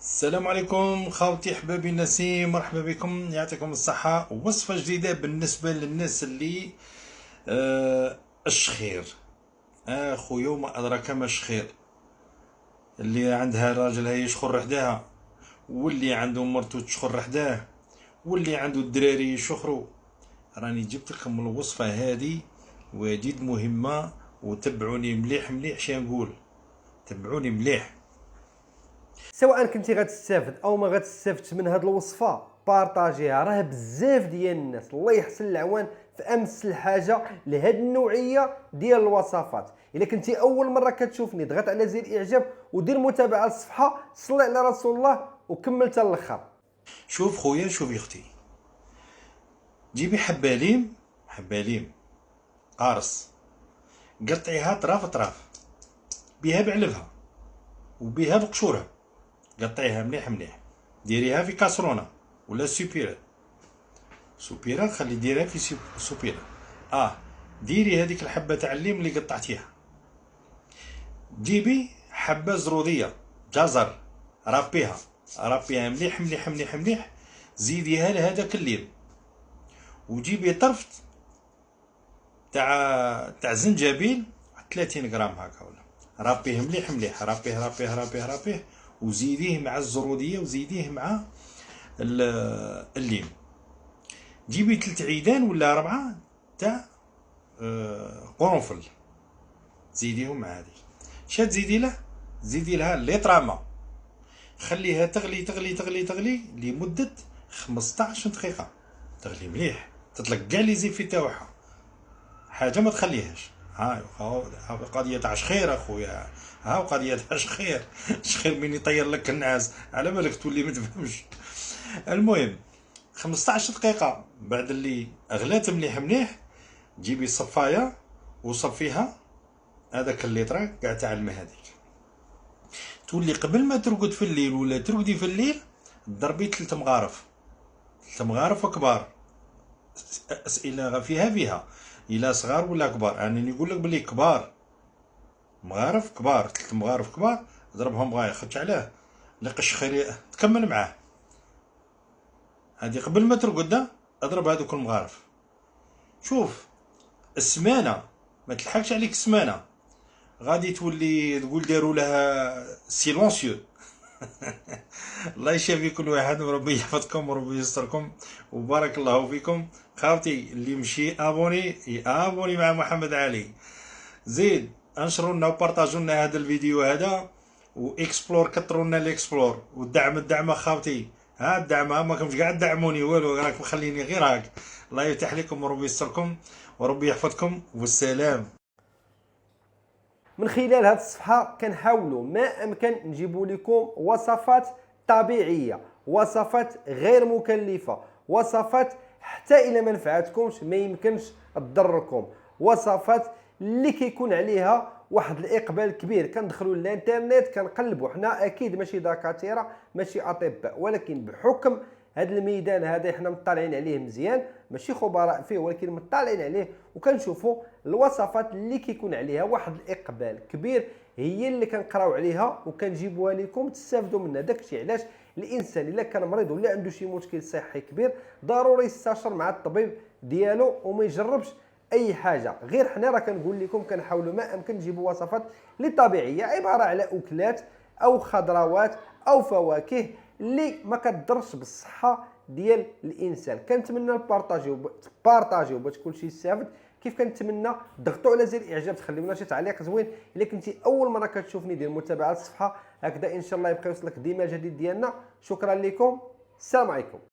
السلام عليكم خاوتي احبابي النسيم، مرحبا بكم، يعطيكم الصحة. وصفة جديدة بالنسبة للناس اللي الشخير. خويا وما أدراك ما الشخير. اللي عندها راجلها يشخر حداها، واللي عنده مرتو تشخر حداه، واللي عنده الدراري يشخروا. راني جبت لكم الوصفة هذه وجد مهمة، وتبعوني مليح مليح. شي نقول؟ تبعوني مليح. سواء كنتي غتستافد او ما غتستافدش من هذه الوصفه، بارطاجيها. راه بزاف ديال الناس الله يحسن العوان في امس الحاجه لهذه النوعيه ديال الوصفات. الا كنتي اول مره كتشوفني، ضغط على زر الاعجاب ودير متابعه للصفحه، صلي على رسول الله وكمل حتى الاخر. شوف خويا، شوفي اختي، جيبي حباليم، حباليم قارص، قطعيها طراف طراف، بيها بعلبها وبيها بقشورها. قطعيها مليح مليح، ديريها في كاسرونه ولا سوبيره خلي ديريها في سوبيره. ديري هذيك الحبه تاع الليم اللي قطعتيها. جيبي حبه زروديه جزر، ربيها مليح مليح مليح مليح، زيديها لهذاك الليم. وجيبي طرف تاع زنجبيل 30 غرام هكا، ولا ربيه مليح مليح، ربيه وزيديه مع الزروديه وزيديه مع الليم. جيبي 3 عيدان ولا 4 تاع قرنفل، زيديهم مع هذه. شاد تزيدي له، زيدي لها لتر ماء، خليها تغلي تغلي تغلي تغلي لمدة 15 دقيقة. تغلي مليح، تطلق كاع لي زيفي تاعها، حاجه ما تخليهاش. ها قضيه تاع شخير اخويا، ها قضيه تاع شخير. شخير من يطير لك النعاس على بالك تولي ما تفهمش. المهم 15 دقيقه بعد اللي غلات مليح مليح، جيبي صفايه وصفيها هذاك الليطره كاع تاع الماء هذيك. تولي قبل ما ترقد في الليل ولا ترقدي في الليل، ضربي 3 مغارف، 3 مغارف كبار. اسئله فيها الى صغار ولا كبار. انا نقول لك بلي كبار، مغارف كبار، 3 مغارف كبار. ضربهم غايه، خدش عليه لقش خير تكمل معاه. هذه قبل ما ترقد اضرب هذوك المغارف. شوف السمانه ما تلحقش عليك السمانه، غادي تولي تقول داروا لها سيلونسيو. الله يشافي كل واحد، وربي يحفظكم وربي يستركم وبارك الله فيكم. خاوتي اللي مشي ابوني مع محمد علي، زيد انشروا لنا وبارطاجوا لنا هذا الفيديو هذا، واكسبلور كثروا لنا الاكسبلور، والدعم خاوتي. الدعم ما كنتش قاعد تدعموني والو، راك مخليني غير هاك. الله يفتح عليكم وربي يستركم وربي يحفظكم والسلام. من خلال هذه الصفحه كنحاولوا ما امكن نجيبوا لكم وصفات طبيعيه، وصفات غير مكلفه، وصفات حتى الى ما نفعتكمش ما يمكنش تضركم، وصفات اللي كيكون عليها واحد الاقبال كبير. كندخلوا للانترنت كنقلبوا، حنا اكيد ماشي دكاتره ماشي اطباء، ولكن بحكم هذا الميدان هذا حنا مطلعين عليه مزيان، ماشي خبراء فيه ولكن مطلعين عليه، وكنشوفوا الوصفات اللي كيكون عليها واحد الاقبال كبير هي اللي كنقراو عليها وكنجيبوها لكم تستافدوا منها. داكشي علاش الانسان الا كان مريض ولا عنده شي مشكل صحي كبير ضروري يستشر مع الطبيب ديالو وما يجربش اي حاجه. غير حنا راه كنقول لكم كنحاولوا ما امكن نجيبوا وصفات اللي طبيعيه، عباره على اكلات او خضروات او فواكه اللي ما كتضرش بالصحه ديال الانسان. كنتمنى بارطاجيو باش كلشي يستافد. كيف كنتمنى ضغطوا على زر الاعجاب، تخليو لنا شي تعليق زوين. الا كنتي اول مره كتشوفني دير متابعه الصفحه هكذا ان شاء الله يبقى يوصلك ديما الجديد ديالنا. شكرا لكم، السلام عليكم.